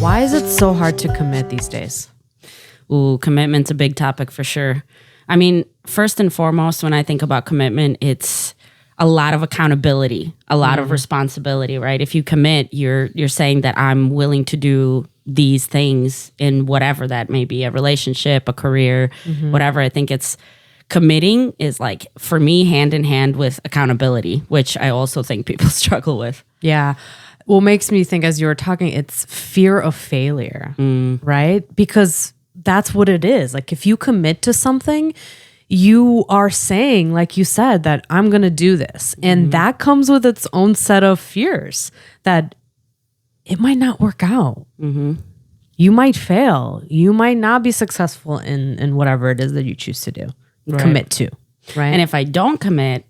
Why is it so hard to commit these days? Ooh, commitment's a big topic for sure. I mean, first and foremost, when I think about commitment, it's a lot of accountability, a lot of responsibility, right? If you commit, you're saying that I'm willing to do these things in whatever that may be, a relationship, a career, whatever. I think it's committing is like, for me, hand in hand with accountability, which I also think people struggle with. Yeah. What makes me think, as you were talking, it's fear of failure, right? Because that's what it is. Like, if you commit to something, you are saying, like you said, that I'm going to do this. And that comes with its own set of fears that it might not work out. You might fail. You might not be successful in whatever it is that you choose to do, commit to, right? And if I don't commit,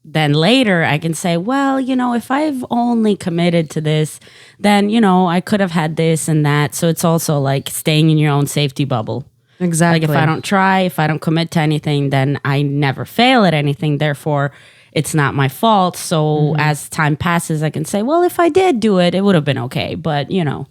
then later I can say, well, if I've only committed to this, then, I could have had this and that. So it's also like staying in your own safety bubble. Exactly. Like, if I don't try, if I don't commit to anything, then I never fail at anything. Therefore, it's not my fault. So as time passes, I can say, well, if I did do it, it would have been okay. But, So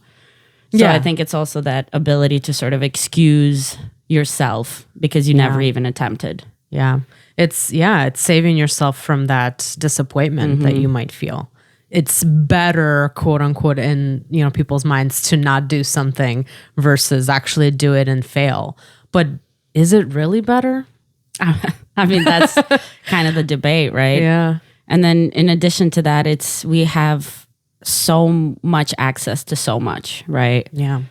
I think it's also that ability to sort of excuse yourself because you never even attempted. Yeah. It's saving yourself from that disappointment that you might feel. It's better, quote unquote, in people's minds to not do something versus actually do it and fail. But is it really better? I mean, that's kind of the debate, right? Yeah. And then in addition to that, we have so much access to so much, right? Yeah.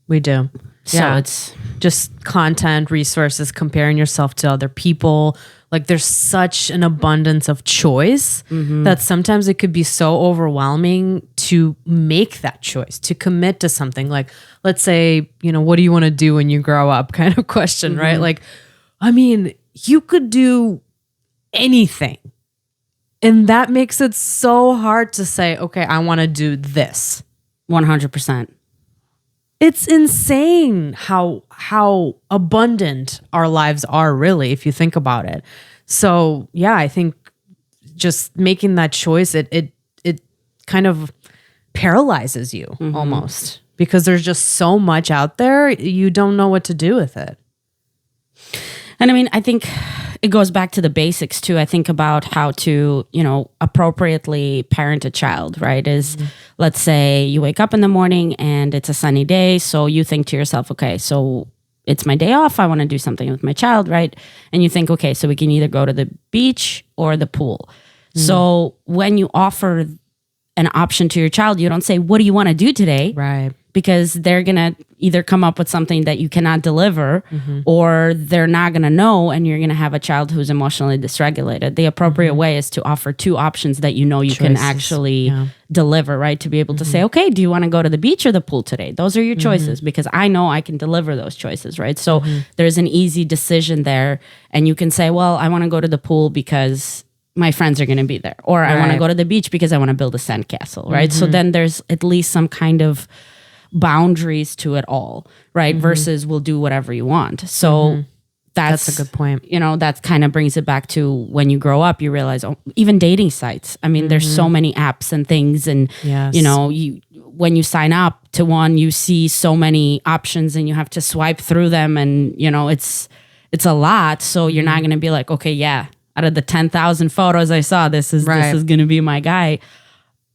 We do. So it's just content, resources, comparing yourself to other people. Like, there's such an abundance of choice that sometimes it could be so overwhelming to make that choice, to commit to something. Like, let's say, what do you want to do when you grow up kind of question, right? Like, I mean, you could do anything. And that makes it so hard to say, okay, I want to do this. 100%. It's insane how abundant our lives are, really, if you think about it. So yeah, I think just making that choice, it kind of paralyzes you almost, because there's just so much out there, you don't know what to do with it. And I mean, I think it goes back to the basics too. I think about how to, appropriately parent a child, right? Let's say you wake up in the morning and it's a sunny day. So you think to yourself, okay, so it's my day off. I want to do something with my child, right? And you think, okay, so we can either go to the beach or the pool. So when you offer an option to your child, you don't say, what do you want to do today? Right. Because they're going to either come up with something that you cannot deliver or they're not going to know, and you're going to have a child who's emotionally dysregulated. The appropriate way is to offer two options that you can actually deliver, right? To be able to say, okay, do you want to go to the beach or the pool today? Those are your choices, because I know I can deliver those choices, right? So there's an easy decision there, and you can say, well, I want to go to the pool because my friends are going to be there, or I want to go to the beach because I want to build a sandcastle, right? So then there's at least some kind of boundaries to it all, right? Versus we'll do whatever you want. So that's a good point. That kind of brings it back to when you grow up, you realize, even dating sites. I mean, there's so many apps and things, and when you sign up to one, you see so many options and you have to swipe through them, and it's a lot. So you're not going to be like, okay, yeah, out of the 10,000 photos I saw, this is going to be my guy.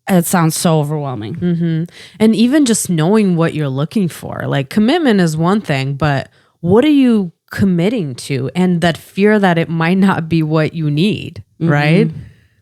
It sounds so overwhelming. And even just knowing what you're looking for, like, commitment is one thing, but what are you committing to? And that fear that it might not be what you need, right?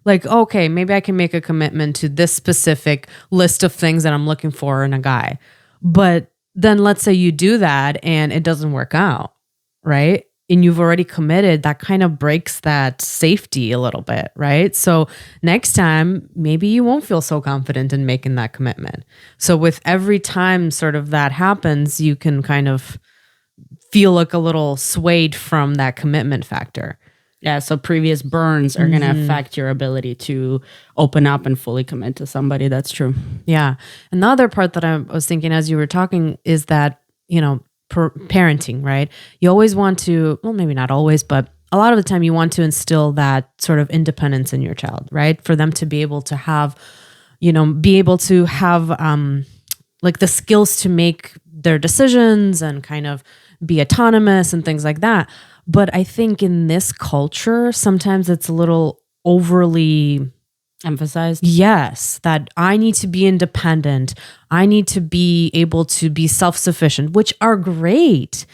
Like, okay, maybe I can make a commitment to this specific list of things that I'm looking for in a guy. But then let's say you do that and it doesn't work out, right? And you've already committed, that kind of breaks that safety a little bit, right? So next time, maybe you won't feel so confident in making that commitment. So with every time sort of that happens, you can kind of feel like a little swayed from that commitment factor. Yeah, so previous burns are going to affect your ability to open up and fully commit to somebody. That's true. Yeah. And the other part that I was thinking as you were talking is that, parenting, right? You always want to, well, maybe not always, but a lot of the time you want to instill that sort of independence in your child, right? For them to be able to have, like the skills to make their decisions and kind of be autonomous and things like that. But I think in this culture, sometimes it's a little overly emphasized. Yes, that I need to be independent. I need to be able to be self-sufficient, which are great,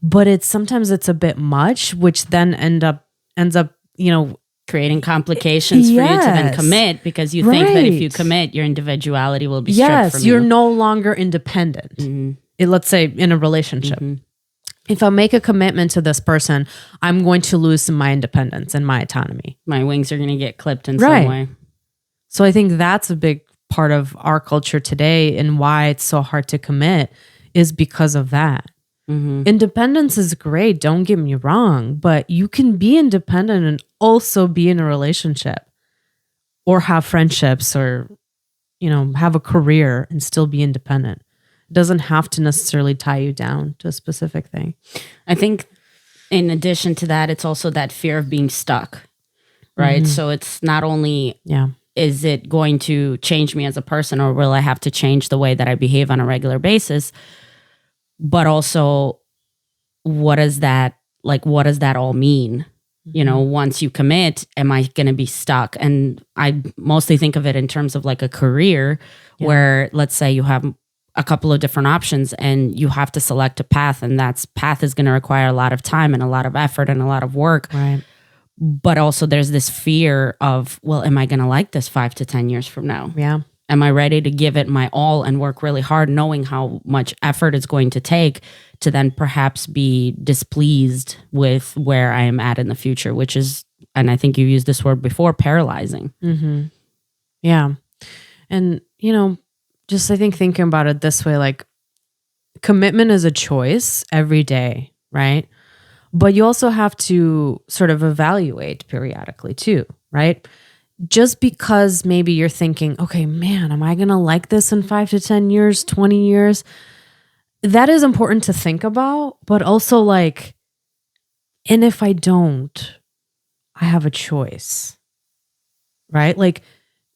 but sometimes it's a bit much, which then ends up, creating complications for you to then Yes. commit, because you think that if you Right. commit, your individuality will be stripped yes, from you're you. no longer independent. Let's say in a relationship. If I make a commitment to this person, I'm going to lose my independence and my autonomy. My wings are going to get clipped in Right. some way. So I think that's a big part of our culture today, and why it's so hard to commit is because of that. Independence is great, don't get me wrong, but you can be independent and also be in a relationship or have friendships or, have a career and still be independent. It doesn't have to necessarily tie you down to a specific thing. I think in addition to that, it's also that fear of being stuck, right? So it's not only Yeah. is it going to change me as a person, or will I have to change the way that I behave on a regular basis, but also what does that all mean? Once you commit, am I going to be stuck? And I mostly think of it in terms of like a career where, let's say you have a couple of different options and you have to select a path, and that path is going to require a lot of time and a lot of effort and a lot of work. Right. But also there's this fear of, well, am I going to like this 5 to 10 years from now? Yeah. Am I ready to give it my all and work really hard, knowing how much effort it's going to take to then perhaps be displeased with where I am at in the future, which is, and I think you used this word before, paralyzing. Yeah. And, just I think thinking about it this way, like commitment is a choice every day, right? But you also have to sort of evaluate periodically too, right? Just because maybe you're thinking, okay, man, am I going to like this in 5 to 10 years, 20 years? That is important to think about, but also like, and if I don't, I have a choice, right? Like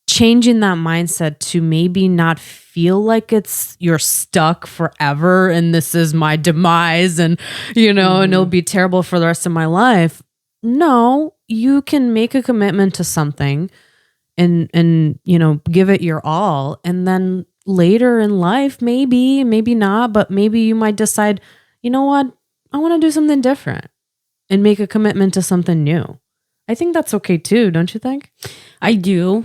changing that mindset to maybe not feel like you're stuck forever and this is my demise and, and it'll be terrible for the rest of my life. No, you can make a commitment to something and give it your all. And then later in life, maybe not, but maybe you might decide, you know what? I want to do something different and make a commitment to something new. I think that's okay too, don't you think? I do,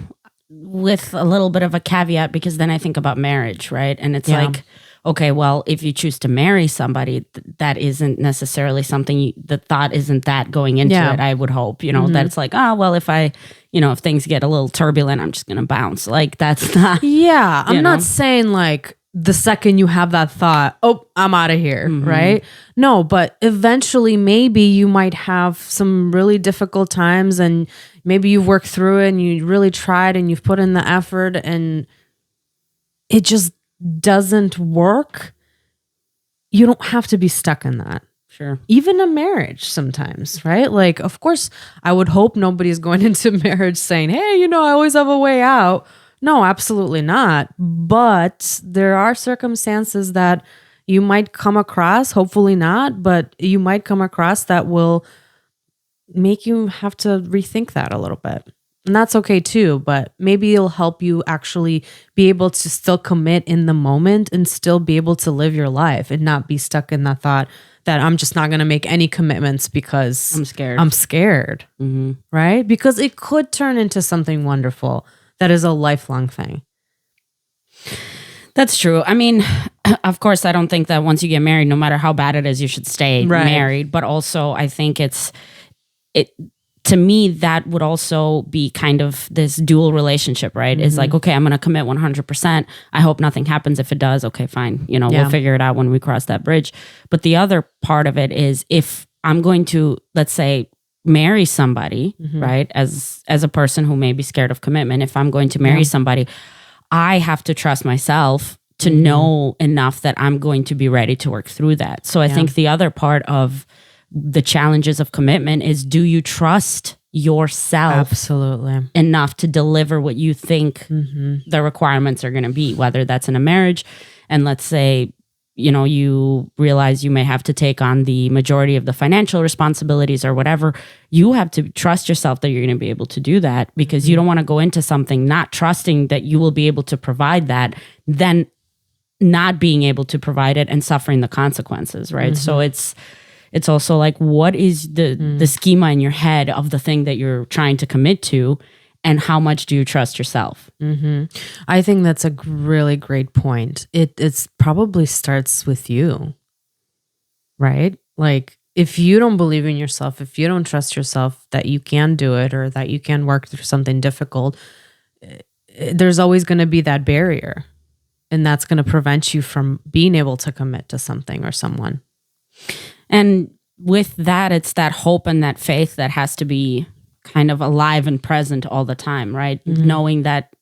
with a little bit of a caveat, because then I think about marriage, right? And it's like, okay, well, if you choose to marry somebody, that isn't necessarily something, the thought isn't that going into it, I would hope, that it's like, well, if if things get a little turbulent, I'm just going to bounce. Like that's not. Yeah. I'm not saying like the second you have that thought, oh, I'm out of here, right? No, but eventually maybe you might have some really difficult times and maybe you've worked through it and you really tried and you've put in the effort and it just doesn't work. You don't have to be stuck in that. Sure. Even a marriage sometimes, right? Like, of course, I would hope nobody's going into marriage saying, hey, I always have a way out. No, absolutely not. But there are circumstances that you might come across, hopefully not, but you might come across that will make you have to rethink that a little bit. And that's okay too, but maybe it'll help you actually be able to still commit in the moment and still be able to live your life and not be stuck in that thought that I'm just not going to make any commitments because I'm scared. Right? Because it could turn into something wonderful that is a lifelong thing. That's true. I mean, of course, I don't think that once you get married, no matter how bad it is, you should stay married. But also, I think to me, that would also be kind of this dual relationship, right? It's like, okay, I'm going to commit 100%. I hope nothing happens. If it does, okay, fine. We'll figure it out when we cross that bridge. But the other part of it is if I'm going to, let's say, marry somebody, right? As a person who may be scared of commitment, if I'm going to marry somebody, I have to trust myself to know enough that I'm going to be ready to work through that. So I think the other part of the challenges of commitment is, do you trust yourself Absolutely. enough to deliver what you think the requirements are going to be, whether that's in a marriage. And let's say, you realize you may have to take on the majority of the financial responsibilities or whatever. You have to trust yourself that you're going to be able to do that, because you don't want to go into something not trusting that you will be able to provide that, then not being able to provide it and suffering the consequences, right? So it's also like, what is the schema in your head of the thing that you're trying to commit to, and how much do you trust yourself? I think that's a really great point. It's probably starts with you, right? Like, if you don't believe in yourself, if you don't trust yourself that you can do it or that you can work through something difficult, there's always going to be that barrier, and that's going to prevent you from being able to commit to something or someone. And with that, it's that hope and that faith that has to be kind of alive and present all the time, right? Knowing that,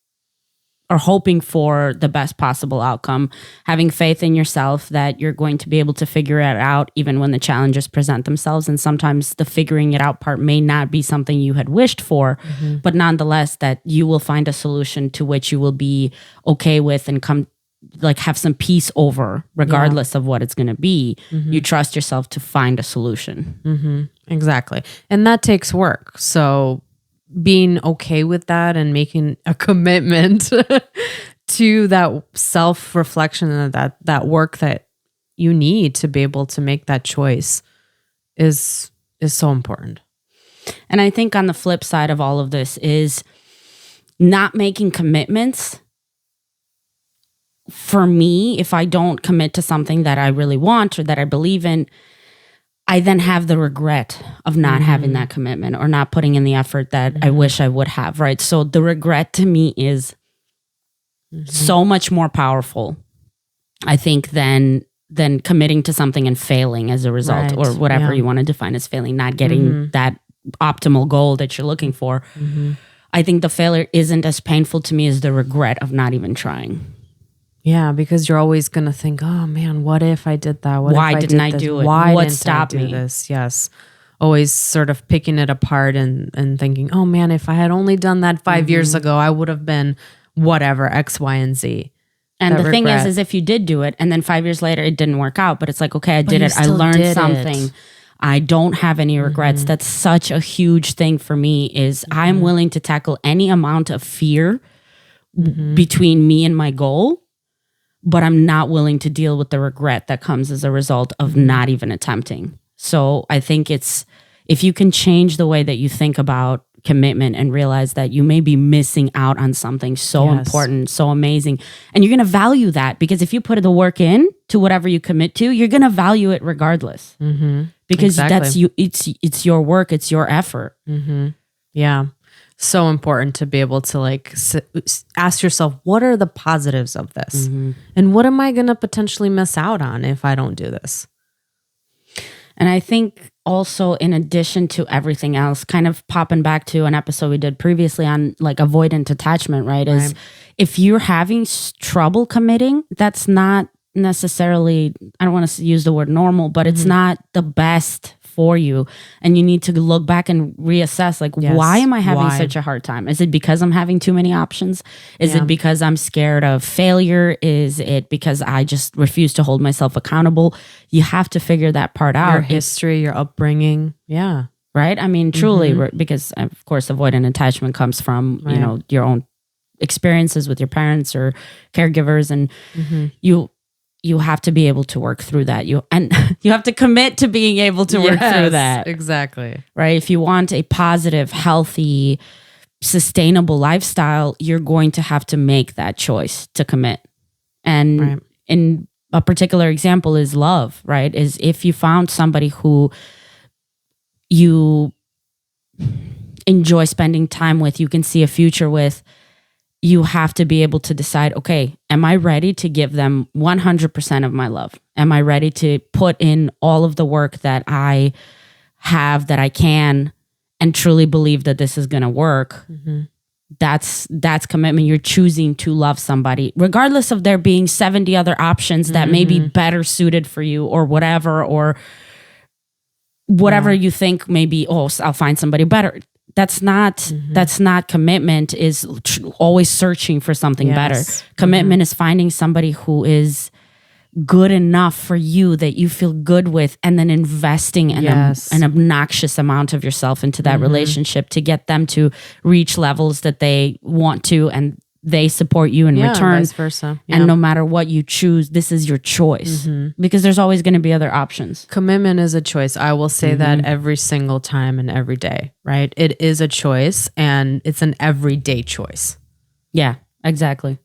or hoping for the best possible outcome, having faith in yourself that you're going to be able to figure it out even when the challenges present themselves. And sometimes the figuring it out part may not be something you had wished for, but nonetheless that you will find a solution to which you will be okay with and have some peace over, regardless of what it's going to be. You trust yourself to find a solution. Exactly. And that takes work. So being okay with that and making a commitment to that self-reflection and that work that you need to be able to make that choice is so important. And I think on the flip side of all of this is not making commitments. For me, if I don't commit to something that I really want or that I believe in, I then have the regret of not having that commitment or not putting in the effort that I wish I would have, right? So the regret to me is so much more powerful, I think, than committing to something and failing as a result, or whatever you want to define as failing, not getting that optimal goal that you're looking for. I think the failure isn't as painful to me as the regret of not even trying. Yeah, because you're always going to think, oh man, what if I did that? Why didn't I do it? Why what didn't stopped I do me? this? Yes. Always sort of picking it apart and thinking, oh man, if I had only done that 5 years ago, I would have been whatever, X, Y, and Z. And that the thing regret. is if you did do it and then 5 years later it didn't work out, but it's like, okay, I did you it. I still learned did something. it. I don't have any regrets. That's such a huge thing for me is I'm willing to tackle any amount of fear between me and my goal, but I'm not willing to deal with the regret that comes as a result of not even attempting. So I think it's, if you can change the way that you think about commitment and realize that you may be missing out on something so important, so amazing, and you're going to value that, because if you put the work in to whatever you commit to, you're going to value it regardless, because that's you. It's your work. It's your effort. Yeah. So important to be able to ask yourself, what are the positives of this? And what am I going to potentially miss out on if I don't do this? And I think also, in addition to everything else, kind of popping back to an episode we did previously on avoidant attachment, right? Is if you're having trouble committing, that's not necessarily, I don't want to use the word normal, but it's not the best for you. And you need to look back and reassess, why am I having such a hard time? Is it because I'm having too many options? Is it because I'm scared of failure? Is it because I just refuse to hold myself accountable? You have to figure that part out. Your history, your upbringing. Yeah. Right? I mean, truly, because of course, avoidant attachment comes from, your own experiences with your parents or caregivers, and you have to be able to work through that. You have to commit to being able to work through that. Exactly. Right? If you want a positive, healthy, sustainable lifestyle, you're going to have to make that choice to commit. And in a particular example is love, right? Is if you found somebody who you enjoy spending time with, you can see a future with, you have to be able to decide, okay, am I ready to give them 100% of my love? Am I ready to put in all of the work that I have, that I can, and truly believe that this is going to work? That's commitment. You're choosing to love somebody, regardless of there being 70 other options that may be better suited for you or whatever you think maybe, I'll find somebody better. that's not commitment. Is always searching for something better. Commitment is finding somebody who is good enough for you that you feel good with, and then investing an obnoxious amount of yourself into that relationship to get them to reach levels that they want to, and they support you in return, vice versa. And no matter what you choose, this is your choice, because there's always going to be other options. Commitment is a choice. I will say that every single time and every day, right? It is a choice, and it's an everyday choice. Yeah, exactly.